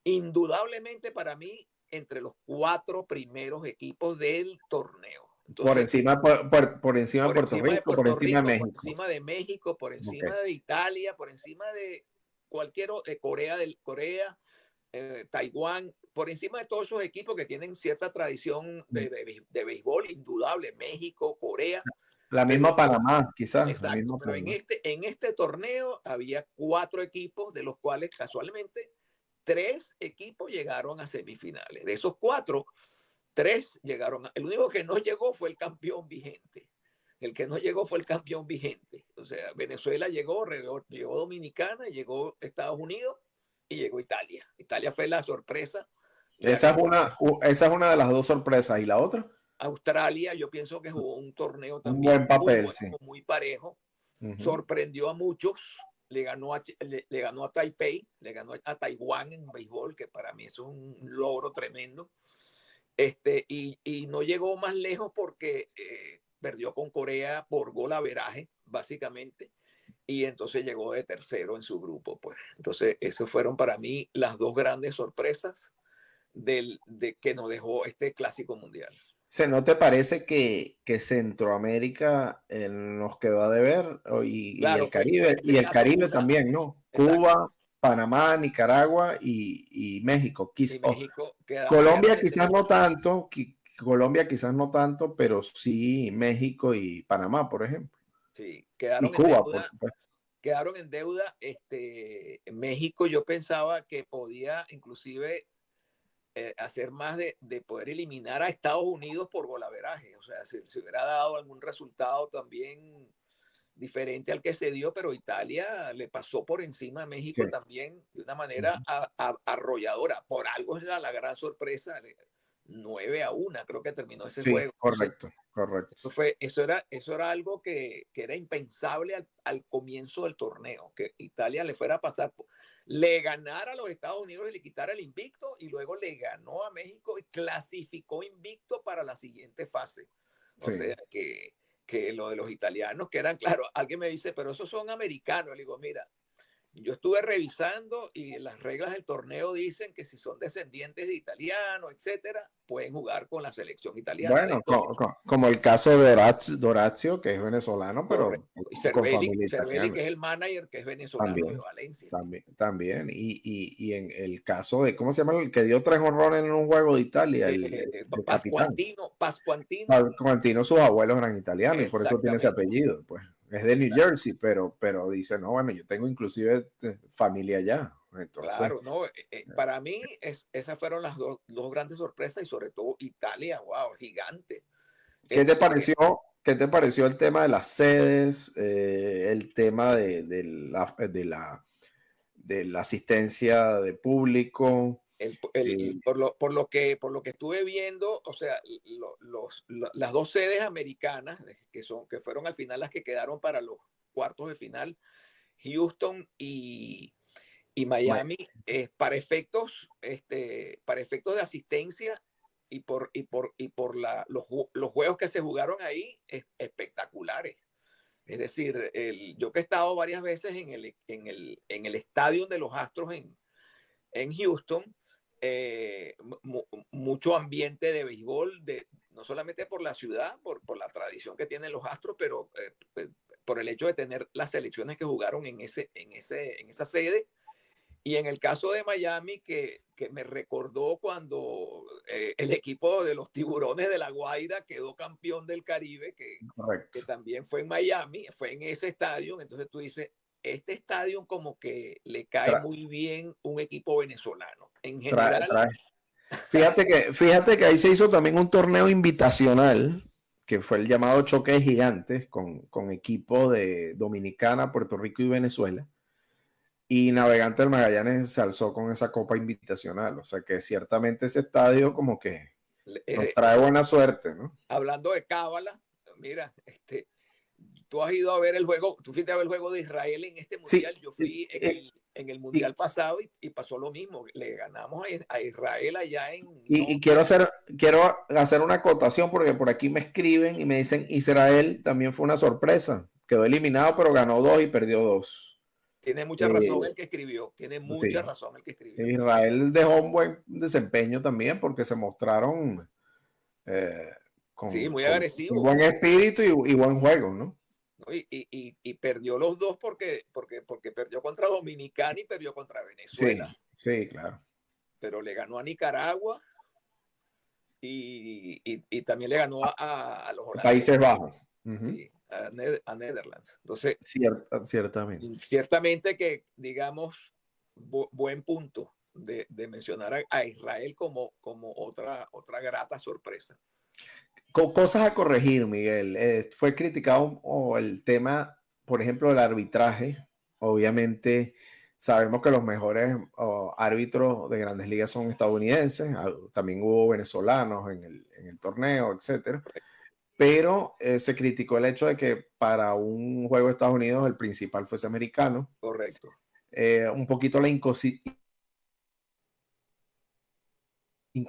indudablemente para mí entre los 4 primeros equipos del torneo. Por Entonces, encima, por encima de por Puerto encima de Rico, por Puerto encima de Rico, por México. encima de México, por Ok. encima de Italia, por encima de cualquier Corea, Taiwán, por encima de todos esos equipos que tienen cierta tradición de béisbol, indudable, México, Corea, La misma pero Panamá, quizás, la exacto, misma pero Panamá. en este torneo había 4 equipos, de los cuales casualmente 3 equipos llegaron a semifinales. De esos 4, 3 llegaron. El único que no llegó fue el campeón vigente. El que no llegó fue el campeón vigente. O sea, Venezuela llegó Dominicana, llegó Estados Unidos y llegó Italia. Italia fue la sorpresa. Ya que Esa es una de las dos sorpresas. ¿Y la otra? Australia, yo pienso que jugó un torneo Un también buen muy papel, bueno, sí. muy parejo. Ujú. Sorprendió a muchos. Le ganó a Taipei, le ganó a Taiwán en béisbol, que para mí es un logro tremendo. Y no llegó más lejos porque perdió con Corea por golaveraje, básicamente, y entonces llegó de tercero en su grupo. Pues. Entonces, esas fueron para mí las dos grandes sorpresas de que nos dejó este clásico mundial. ¿No te parece que Centroamérica nos quedó a deber? Claro, Y en este el caso Caribe Cuba, también, ¿no? exacto, Cuba, Panamá, Nicaragua y México. y México quedaron Colombia en quizás no semifinales. tanto, Colombia quizás no tanto, pero sí México y Panamá, por ejemplo. Sí, Y Cuba, por supuesto. quedaron en deuda. México yo pensaba que podía inclusive hacer más de poder eliminar a Estados Unidos por golaveraje. O sea, si hubiera dado algún resultado también diferente al que se dio, pero Italia le pasó por encima a Sí. México también de una manera arrolladora. Por algo es la gran sorpresa. 9-1 creo que terminó ese Sí, juego. Entonces, correcto, correcto. eso era algo que era impensable al comienzo del torneo, que Italia le fuera a pasar, le ganara a los Estados Unidos y le quitara el invicto, y luego le ganó a México y clasificó invicto para la siguiente fase. O Sí. sea que lo de los italianos, que eran, claro, alguien me dice, pero esos son americanos. Le digo, mira, yo estuve revisando y las reglas del torneo dicen que si son descendientes de italianos, etcétera, pueden jugar con la selección italiana. Bueno, como el caso de Dorazio, que es venezolano, pero Correcto. Y con Cervelli, familia Cervelli, italiana. que es el manager, que es venezolano de También, Valencia. también. Y en el caso de, ¿cómo se llama? El que dio 3 honrones en un juego de Italia, el capitán. Pascuantino. Constantino, sus abuelos eran italianos y por eso tiene ese Exactamente. apellido. Pues es de New Exacto. Jersey, pero dice, no, bueno, yo tengo inclusive familia allá. Entonces, Claro, no, para mí esas fueron las dos grandes sorpresas, y sobre todo Italia, wow, gigante. ¿qué te Este, pareció? ¿Qué te pareció el tema de las sedes, el tema de la asistencia de público? por lo que estuve viendo, o sea, las dos sedes americanas que fueron al final las que quedaron para los cuartos de final, Houston y Miami, para efectos de asistencia y por los juegos que se jugaron ahí, espectaculares. Es decir, yo que he estado varias veces en el estadio de los Astros en Houston, mucho ambiente de béisbol, no solamente por la ciudad, por la tradición que tienen los Astros, pero por el hecho de tener las selecciones que jugaron en esa sede. Y en el caso de Miami, que me recordó cuando el equipo de los Tiburones de La Guaira quedó campeón del Caribe, que Correcto. también fue en Miami, fue en ese estadio. Entonces tú dices, este estadio como que le cae Tra- muy bien un equipo venezolano. En trae, general, trae. Fíjate que ahí se hizo también un torneo invitacional, que fue el llamado Choque de Gigantes, con equipos de Dominicana, Puerto Rico y Venezuela. Y Navegantes del Magallanes se alzó con esa copa invitacional. O sea que ciertamente ese estadio como que nos trae buena suerte, ¿no? hablando de cábala, mira, tú has ido a ver el juego, tú fuiste a ver el juego de Israel en este Sí, mundial. Yo fui en el mundial pasado y pasó lo mismo. Le ganamos a Israel allá en y quiero hacer una acotación porque por aquí me escriben y me dicen Israel también fue una sorpresa. Quedó eliminado, pero ganó 2 y perdió 2. Tiene mucha razón Eh, el que escribió, tiene mucha sí, razón el que escribió. Israel dejó un buen desempeño también porque se mostraron eh, Sí, muy con un agresivo. buen espíritu y buen juego, ¿no? ¿No? Y perdió los dos porque perdió contra Dominicana y perdió contra Venezuela. Sí, sí, claro. Pero le ganó a Nicaragua y también le ganó a los Países holandeses. Bajos. Ujú. Sí, a Netherlands. Entonces, Ciertamente. ciertamente que, digamos, buen punto de mencionar a Israel como otra grata sorpresa. Cosas a corregir, Miguel. Fue criticado el tema, por ejemplo, del arbitraje. Obviamente, sabemos que los mejores árbitros de grandes ligas son estadounidenses. También hubo venezolanos en el torneo, etcétera. Pero se criticó el hecho de que para un juego de Estados Unidos el principal fuese americano. Correcto. Un poquito la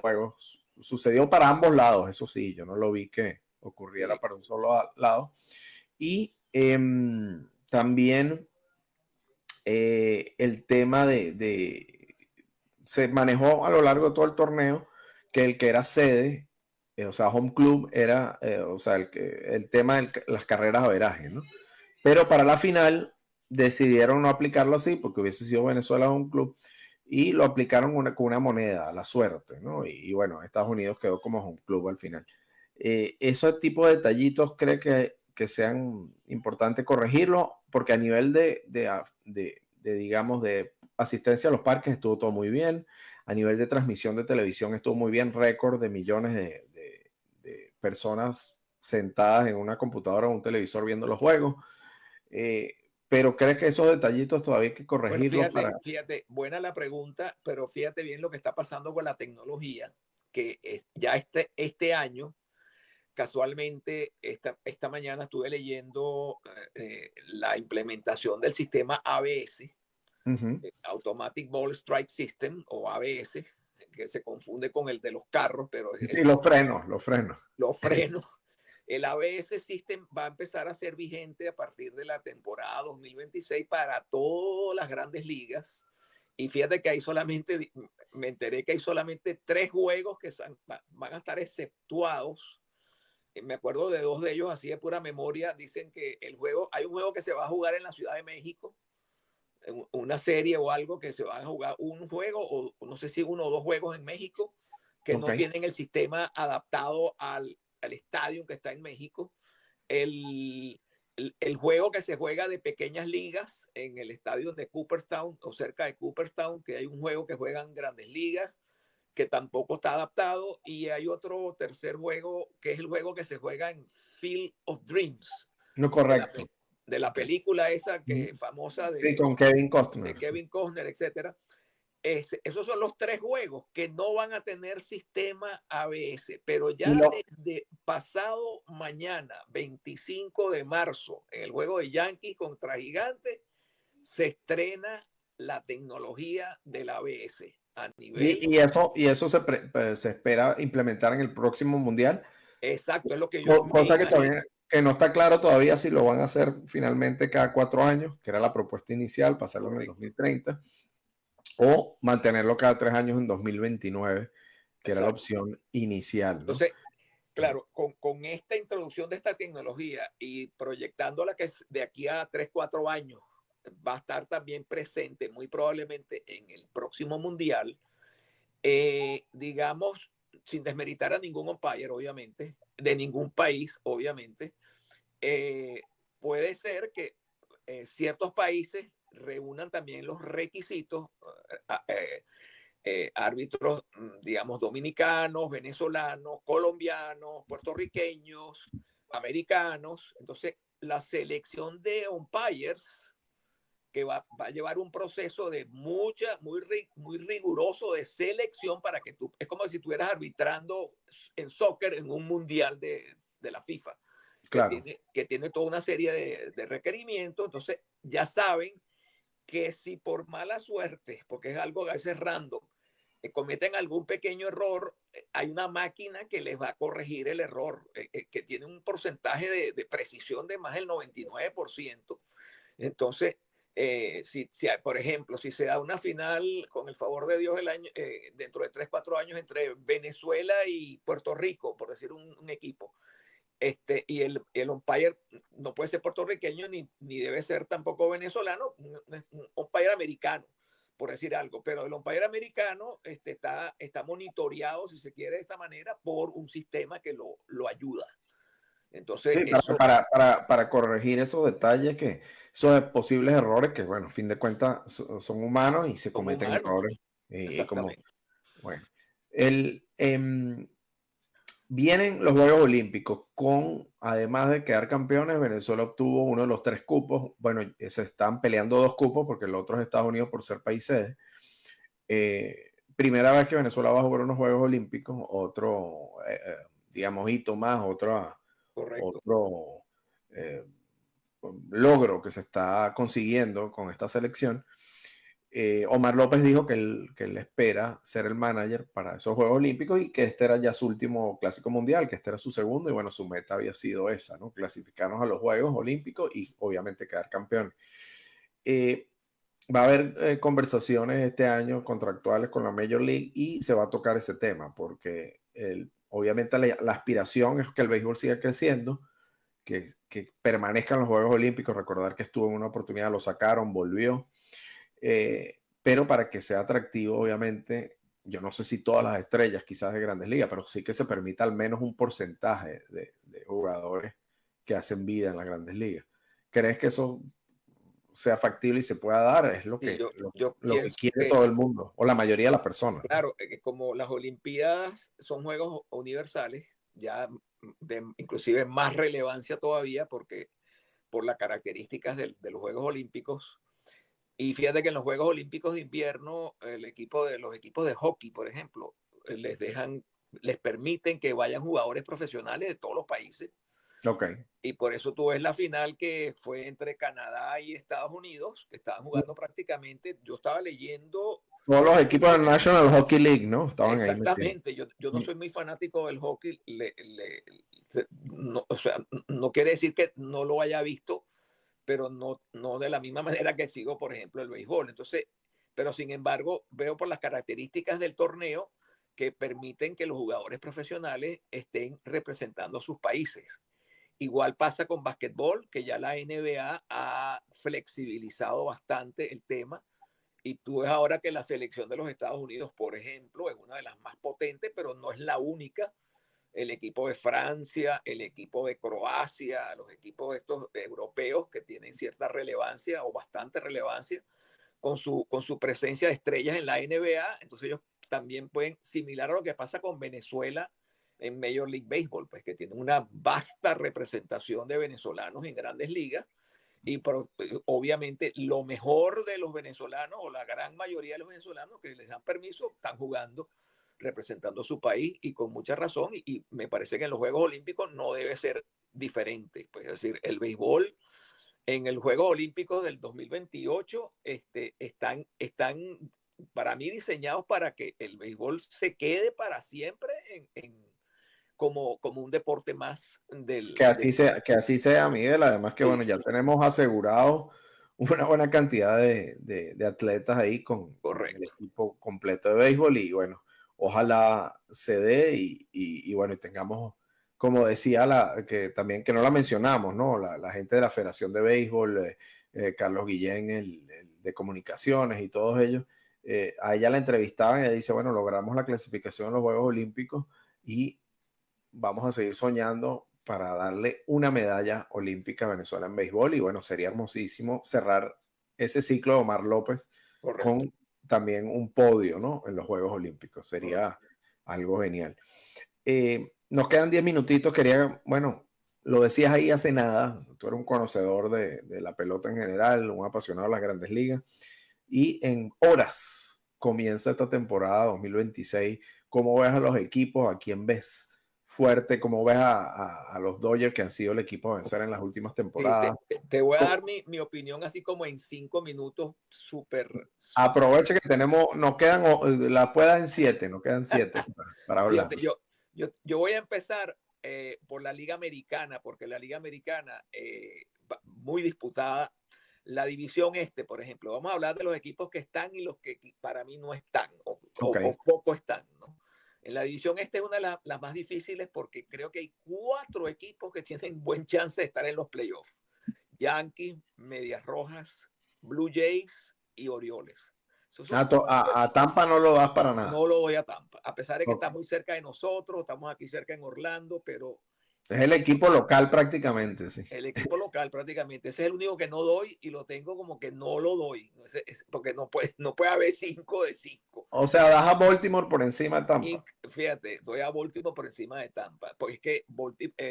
juegos. Sucedió para ambos lados, eso sí, yo no lo vi que ocurriera Sí, para un solo lado. Y también el tema se manejó a lo largo de todo el torneo que el que era sede, o sea, home club, era, o sea, el tema de las carreras a veraje, ¿no? Pero para la final decidieron no aplicarlo así porque hubiese sido Venezuela home club y lo aplicaron con una moneda, a la suerte, ¿no? Y bueno, Estados Unidos quedó como home club al final. Esos tipos de detallitos cree que sean importantes corregirlo porque a nivel digamos, de asistencia a los parques estuvo todo muy bien, a nivel de transmisión de televisión estuvo muy bien, récord de millones de personas sentadas en una computadora o un televisor viendo los juegos. Pero ¿crees que esos detallitos todavía hay que bueno, corregirlos para... fíjate, buena la pregunta, pero fíjate bien lo que está pasando con la tecnología, que ya este año, casualmente, esta mañana estuve leyendo la implementación del sistema ABS, Ujú. Automatic Ball Strike System, o ABS, que se confunde con el de los carros, pero Sí, los frenos, los frenos. los frenos. El ABS System va a empezar a ser vigente a partir de la temporada 2026 para todas las grandes ligas. Y fíjate que hay solamente, me enteré que hay solamente 3 juegos que van a estar exceptuados. Me acuerdo de 2 de ellos así de pura memoria. Dicen que hay un juego que se va a jugar en la Ciudad de México, una serie o algo que se van a jugar un juego, o no sé si 1 o 2 juegos en México, que Ok. no tienen el sistema adaptado al estadio que está en México. El juego que se juega de pequeñas ligas en el estadio de Cooperstown o cerca de Cooperstown, que hay un juego que juegan grandes ligas, que tampoco está adaptado, y hay otro tercer juego, que es el juego que se juega en Field of Dreams, No, de la, correcto. de la Ok. película esa que famosa Sí, con Kevin Costner. de Sí. Kevin Costner, etcétera. Esos son los 3 juegos que no van a tener sistema ABS, pero Y ya desde pasado mañana, 25 de marzo, en el juego de Yankees contra Gigantes, se estrena la tecnología del ABS a nivel. y eso se espera implementar en el próximo mundial. Exacto, es lo que yo me Cosa que imagino. todavía que no está claro todavía si lo van a hacer finalmente cada 4 años, que era la propuesta inicial, pasarlo en el Correcto, 2030, o mantenerlo cada 3 años en 2029, que era la exacto. opción inicial, ¿no? Entonces, claro, con esta introducción de esta tecnología y proyectándola que es de aquí a 3 4 años, va a estar también presente muy probablemente en el próximo mundial, digamos, sin desmeritar a ningún umpire, obviamente, de ningún país, obviamente, eh, puede ser que ciertos países reúnan también los requisitos, árbitros, digamos, dominicanos, venezolanos, colombianos, puertorriqueños, americanos. Entonces, la selección de umpires que va a llevar un proceso de muy riguroso de selección para que tú, es como si estuvieras arbitrando en soccer en un mundial de la FIFA, Claro. que tiene toda una serie de requerimientos. Entonces, ya saben que si por mala suerte, porque es algo a veces random, cometen algún pequeño error, hay una máquina que les va a corregir el error, que tiene un porcentaje de precisión de más del 99%. Entonces, Por ejemplo, si se da una final, con el favor de Dios, dentro de 3, 4 años entre Venezuela y Puerto Rico, por decir un equipo, y el umpire no puede ser puertorriqueño ni debe ser tampoco venezolano, un umpire americano, por decir algo, pero el umpire americano está monitoreado, si se quiere, de esta manera, por un sistema que lo ayuda. Entonces, Sí, eso para corregir esos detalles, esos posibles errores que, bueno, a fin de cuentas son humanos y se son cometen humanos, errores. Y como, exactamente. bueno, vienen los Juegos Olímpicos además de quedar campeones, Venezuela obtuvo uno de los 3 cupos. Bueno, se están peleando 2 cupos porque el otro es Estados Unidos por ser país sede. Primera vez que Venezuela va a jugar unos Juegos Olímpicos, otro, digamos, hito más, Correcto. otro logro que se está consiguiendo con esta selección. Omar López dijo que él espera ser el manager para esos Juegos Olímpicos y que este era ya su último clásico mundial, que este era su segundo y bueno, su meta había sido esa, ¿no? Clasificarnos a los Juegos Olímpicos y obviamente quedar campeón. Va a haber conversaciones este año contractuales con la Major League y se va a tocar ese tema porque obviamente la aspiración es que el béisbol siga creciendo, que permanezcan los Juegos Olímpicos. Recordar que estuvo en una oportunidad, lo sacaron, volvió. Pero para que sea atractivo, obviamente, yo no sé si todas las estrellas quizás de Grandes Ligas, pero sí que se permita al menos un porcentaje de jugadores que hacen vida en las Grandes Ligas. ¿Crees que eso sea factible y se pueda dar? Es lo Sí, que, yo lo que pienso quiere que, todo el mundo, o la mayoría de las personas, ¿no? claro, como las Olimpiadas son juegos universales, ya de inclusive más relevancia todavía porque por las características de los Juegos Olímpicos. Y fíjate que en los Juegos Olímpicos de invierno, los equipos de hockey, por ejemplo, les permiten que vayan jugadores profesionales de todos los países. Ok. Y por eso tú ves la final que fue entre Canadá y Estados Unidos, que estaban jugando prácticamente, yo estaba leyendo. Todos los equipos de la National Hockey League, ¿no? Estaban ahí metidos. Exactamente, yo no soy muy fanático del hockey, no, o sea, no quiere decir que no lo haya visto, pero no de la misma manera que sigo, por ejemplo, el béisbol. Entonces, pero sin embargo, veo por las características del torneo que permiten que los jugadores profesionales estén representando a sus países. Igual pasa con básquetbol, que ya la NBA ha flexibilizado bastante el tema. Y tú ves ahora que la selección de los Estados Unidos, por ejemplo, es una de las más potentes, pero no es la única. El equipo de Francia, el equipo de Croacia, los equipos estos europeos que tienen cierta relevancia o bastante relevancia con su presencia de estrellas en la NBA. Entonces ellos también pueden, similar a lo que pasa con Venezuela en Major League Baseball, pues que tienen una vasta representación de venezolanos en grandes ligas y obviamente lo mejor de los venezolanos o la gran mayoría de los venezolanos que les dan permiso están jugando representando a su país y con mucha razón y me parece que en los Juegos Olímpicos no debe ser diferente, pues es decir, el béisbol en el Juegos Olímpicos del 2028 están para mí diseñados para que el béisbol se quede para siempre como un deporte más Que así sea, Miguel. Además que, bueno, sí, ya tenemos asegurado una buena cantidad de atletas ahí con el correcto. equipo completo de béisbol y, bueno, ojalá se dé y bueno, y tengamos, como decía, que también que no la mencionamos, ¿no? La gente de la Federación de Béisbol, Carlos Guillén, el de comunicaciones y todos ellos, a ella la entrevistaban y ella dice, bueno, logramos la clasificación en los Juegos Olímpicos y vamos a seguir soñando para darle una medalla olímpica a Venezuela en béisbol y bueno, sería hermosísimo cerrar ese ciclo de Omar López Correcto, con también un podio, ¿no? En los Juegos Olímpicos. Sería correcto. algo genial. Nos quedan 10 minutitos. Quería, bueno, lo decías ahí hace nada. Tú eres un conocedor de la pelota en general, un apasionado de las grandes ligas. Y en horas comienza esta temporada 2026. ¿Cómo ves a los equipos? ¿A quién ves fuerte? ¿Cómo ves a los Dodgers que han sido el equipo a vencer en las últimas Sí, temporadas? te voy a dar mi opinión así como en 5 minutos, súper, súper. Aprovecha que tenemos, nos quedan, la pueda en 7, nos quedan 7 para hablar. Fíjate, yo voy a empezar por la Liga Americana, porque la Liga Americana, muy disputada. la división este, por ejemplo, vamos a hablar de los equipos que están y los que para mí no están Ok. o poco están, ¿no? En la división este es una de las más difíciles porque creo que hay 4 equipos que tienen buen chance de estar en los playoffs. Yankees, Medias Rojas, Blue Jays y Orioles. Esos son A Tampa no lo das para nada. no lo doy a Tampa, a pesar de que está Ok. muy cerca de nosotros, estamos aquí cerca en Orlando, pero Es el eso, equipo local prácticamente, sí. el equipo local prácticamente, ese es el único que no doy y lo tengo como que no lo doy, porque no puede haber 5 de 5. O sea, das a Baltimore por encima de Y Tampa. fíjate, doy a Baltimore por encima de Tampa, porque es que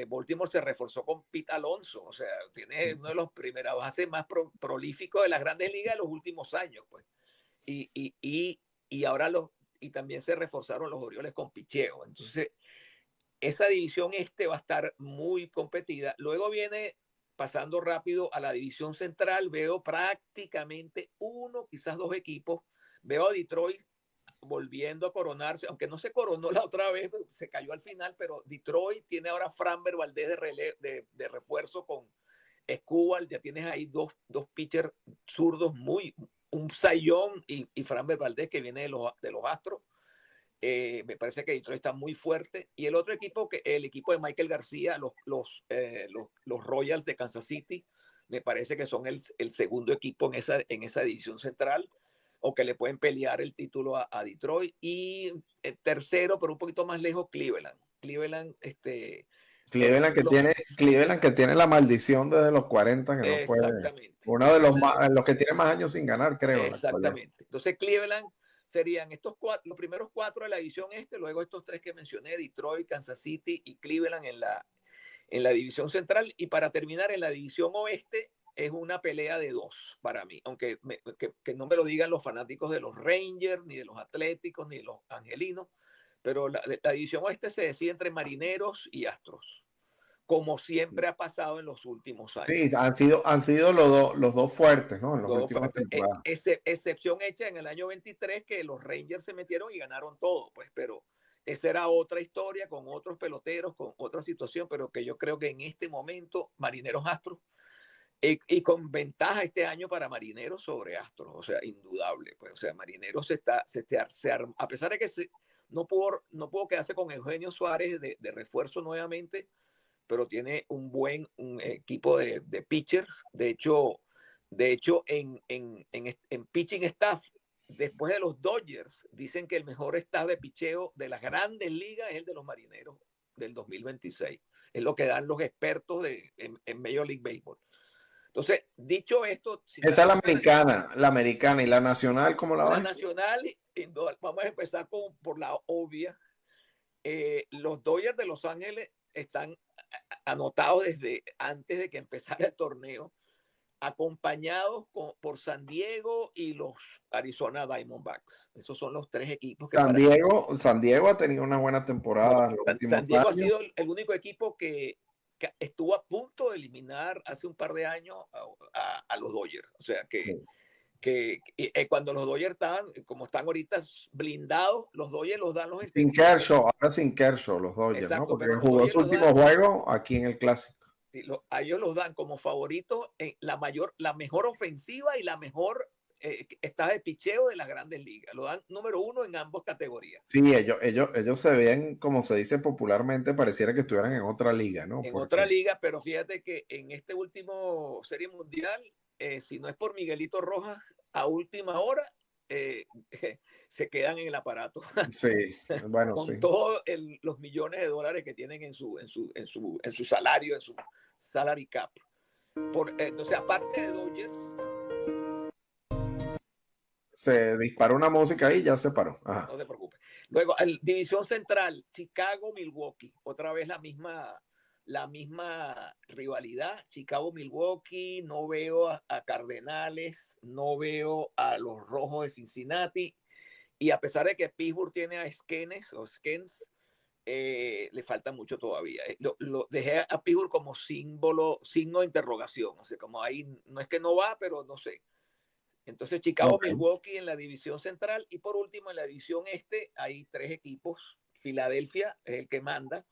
Baltimore se reforzó con Pete Alonso, o sea, tiene uno de los primeras bases más prolíficos de las grandes ligas de los últimos años, pues. Y, y, y, y ahora y también se reforzaron los Orioles con picheo. Entonces, esa división este va a estar muy competida. Luego viene, pasando rápido a la división central, veo prácticamente uno, quizás 2 equipos. Veo a Detroit volviendo a coronarse, aunque no se coronó la otra vez, se cayó al final, pero Detroit tiene ahora Framber Valdez de refuerzo con Escobar, ya tienes ahí dos pitchers zurdos un Sayón y Framber Valdez que viene de los Astros. Me parece que Detroit está muy fuerte. Y el otro equipo, el equipo de Michael García, los Royals de Kansas City, me parece que son el segundo equipo en esa división central, o que le pueden pelear el título a Detroit. Y el tercero, pero un poquito más lejos, Cleveland. Cleveland, por ejemplo, Cleveland que tiene la maldición desde los 40 que no puede. exactamente. Uno de Cleveland, los que tiene más años sin ganar, creo, en la actualidad. exactamente. Entonces, Cleveland serían los primeros 4 de la división este, luego estos 3 que mencioné, Detroit, Kansas City y Cleveland en la división central. Y para terminar, en la división oeste es una pelea de 2 para mí, aunque que no me lo digan los fanáticos de los Rangers, ni de los Atléticos, ni de los Angelinos, pero la división oeste se decide entre Marineros y Astros, como siempre ha pasado en los últimos Sí, años. han sido los dos fuertes, ¿no? En las últimas temporadas. Excepción hecha en el año 23 que los Rangers se metieron y ganaron todo, pues, pero esa era otra historia con otros peloteros, con otra situación, pero que yo creo que en este momento Marineros Astros y con ventaja este año para Marineros sobre Astros, o sea, indudable, pues, o sea, Marineros a pesar de que no pudo quedarse con Eugenio Suárez de refuerzo nuevamente, pero tiene un equipo de pitchers. De hecho en pitching staff, después de los Dodgers, dicen que el mejor staff de picheo de las grandes ligas es el de los Marineros del 2026. Es lo que dan los expertos en Major League Baseball. Entonces, dicho esto, si Esa es estamos la americana y la nacional, ¿cómo la la vas? nacional, vamos a empezar por la obvia. Los Dodgers de Los Ángeles están anotados desde antes de que empezara el torneo, acompañados por San Diego y los Arizona Diamondbacks. Esos son los 3 equipos que para mí. San Diego ha tenido una buena No, temporada en los últimos San Diego ha años. sido el único equipo que estuvo a punto de eliminar hace un par de años a los Dodgers. O sea Sí. cuando los Dodgers estaban, como están ahorita blindados, los Dodgers los dan los Sin entendidos. Kershaw, ahora sin Kershaw, los Dodgers, ¿no? Exacto, Porque pero los jugó Dodgers su los último dan. juego aquí en el Clásico. Sí, a ellos los dan como favoritos en la mejor ofensiva y la mejor está de picheo de las grandes ligas. Lo dan número 1 en ambas categorías. Sí, ellos se ven, como se dice popularmente, pareciera que estuvieran en otra liga, ¿no? En otra Porque liga, pero fíjate que en este último Serie Mundial, si no es por Miguelito Rojas, a última hora se quedan en el aparato sí, bueno, con sí. todos los millones de dólares que tienen en su salario, en su salary cap. Entonces, aparte de Dodgers, Se disparó una música ahí y ya se paró. Ajá. no te preocupes. Luego, división central, Chicago, Milwaukee. Otra vez la misma rivalidad. Chicago, Milwaukee. No veo a Cardenales, no veo a los Rojos de Cincinnati. Y a pesar de que Pittsburgh tiene a Skens, le falta mucho todavía. Dejé a Pittsburgh como signo de interrogación. O sea, como ahí no es que no va, pero no sé. Entonces, Chicago, Okay. Milwaukee en la división central. Y por último, en la división este hay 3 equipos. Filadelfia es el que manda.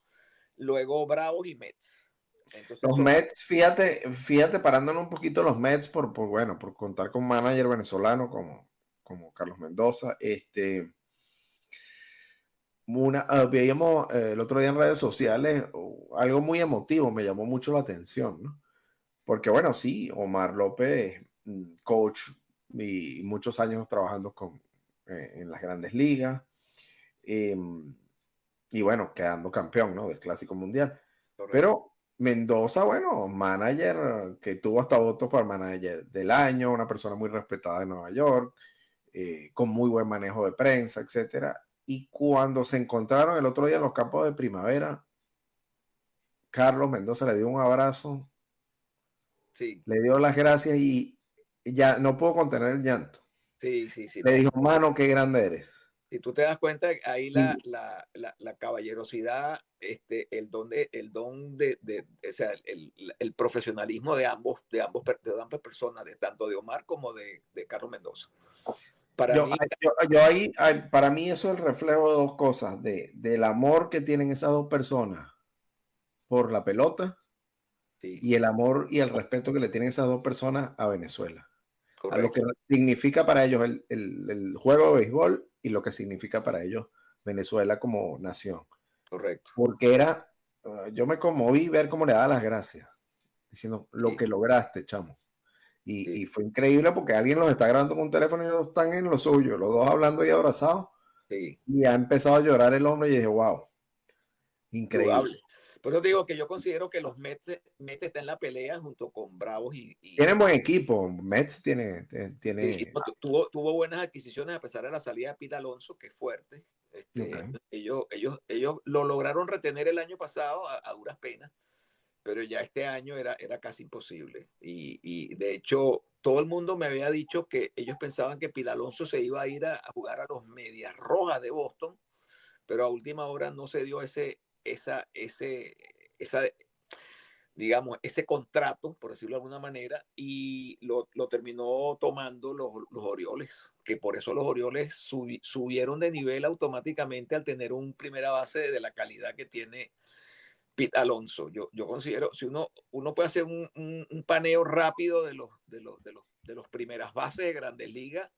Luego Bravos y Mets. Entonces, Los Mets, fíjate, parándonos un poquito los Mets bueno, por contar con un manager venezolano como Carlos Mendoza, veíamos el otro día en redes sociales algo muy emotivo, me llamó mucho la atención, ¿no? Porque bueno, sí, Omar López, coach y muchos años trabajando en las grandes ligas, eh, y bueno, quedando campeón, ¿no? Del Clásico Mundial. correcto. Pero Mendoza, bueno, manager que tuvo hasta votos para manager del año, una persona muy respetada en Nueva York, con muy buen manejo de prensa, etcétera. Y cuando se encontraron el otro día en los campos de primavera, Carlos Mendoza le dio un abrazo, Sí, le dio las gracias y ya no pudo contener el llanto. sí, Le no. dijo, mano, qué grande eres. Si tú te das cuenta, ahí Y la caballerosidad, el don o sea, el profesionalismo de ambas personas, de tanto de Omar como de Carlos Mendoza. Para yo, mí, para mí eso es el reflejo de dos cosas, del amor que tienen esas dos personas por la pelota sí, y el amor y el respeto que le tienen esas dos personas a Venezuela, a lo que correcto, significa para ellos el juego de béisbol y lo que significa para ellos Venezuela como nación. correcto. Porque yo me conmoví ver cómo le daba las gracias, diciendo lo Sí, que lograste, chamo. sí, Y fue increíble porque alguien los está grabando con un teléfono y ellos están en lo suyo, los dos hablando y abrazados. sí, Y ha empezado a llorar el hombre y dije, wow, increíble. indudable. Por eso digo que yo considero que los Mets están en la pelea junto con Bravos Tienen buen equipo. Mets tiene. tuvo buenas adquisiciones a pesar de la salida de Pete Alonso, que es fuerte. Okay. Ellos lo lograron retener el año pasado a duras penas, pero ya este año era casi imposible. Y de hecho, todo el mundo me había dicho que ellos pensaban que Pete Alonso se iba a ir a jugar a los Medias Rojas de Boston, pero a última hora no se dio esa digamos, ese contrato, por decirlo de alguna manera, y lo terminó tomando los Orioles, que por eso los Orioles subieron de nivel automáticamente al tener un primera base de la calidad que tiene Pete Alonso. Yo considero, si uno puede hacer un paneo rápido de los primeras bases de Grandes Ligas,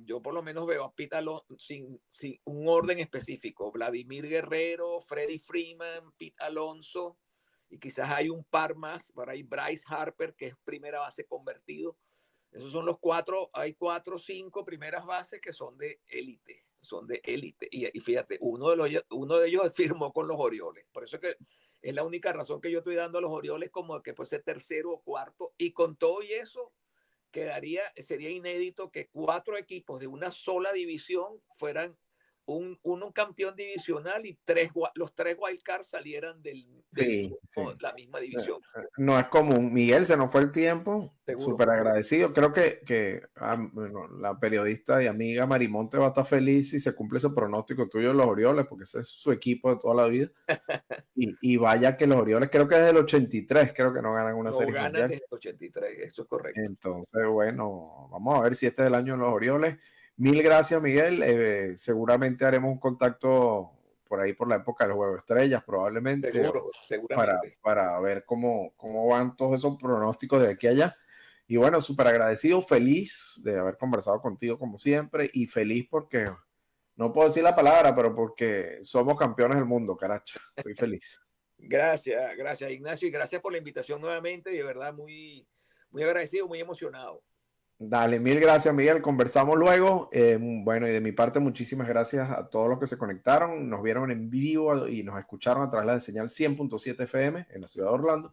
yo por lo menos veo a Pete Alonso sin un orden específico. Vladimir Guerrero, Freddie Freeman, Pete Alonso, y quizás hay un par más, por ahí Bryce Harper, que es primera base convertido. Esos son los cuatro, hay 4 o 5 primeras bases que son de élite, son de élite. Y fíjate, uno de ellos firmó con los Orioles. Por eso que es la única razón que yo estoy dando a los Orioles como que puede ser tercero o cuarto. Y con todo y eso, sería inédito que 4 equipos de una sola división fueran un campeón divisional y los 3 wildcards salieran Sí, sí. la misma división. No es común. Miguel, se nos fue el tiempo. Seguro. Súper agradecido. Creo que bueno, la periodista y amiga Marimonte va a estar feliz si se cumple ese pronóstico tuyo de los Orioles, porque ese es su equipo de toda la vida. Y vaya que los Orioles, creo que desde el 83, creo que no ganan una No serie ganan mundial. desde el 83, eso es correcto. Entonces, bueno, vamos a ver si este es el año de los Orioles. Mil gracias, Miguel. Seguramente haremos un contacto por ahí por la época del Juego de Estrellas, probablemente, Seguro, para, seguramente. para ver cómo van todos esos pronósticos de aquí a allá. Y bueno, súper agradecido, feliz de haber conversado contigo como siempre y feliz porque, no puedo decir la palabra, pero porque somos campeones del mundo, caracha. Estoy feliz. Gracias Ignacio y gracias por la invitación nuevamente. De verdad, muy, muy agradecido, muy emocionado. Dale, mil gracias, Miguel. Conversamos luego. Bueno, y de mi parte, muchísimas gracias a todos los que se conectaron, nos vieron en vivo y nos escucharon a través de la señal 100.7 FM en la ciudad de Orlando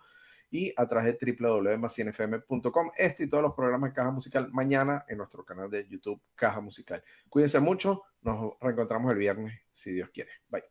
y a través de www.macinfm.com. Este y todos los programas de Caja Musical mañana en nuestro canal de YouTube Caja Musical. Cuídense mucho. Nos reencontramos el viernes, si Dios quiere. Bye.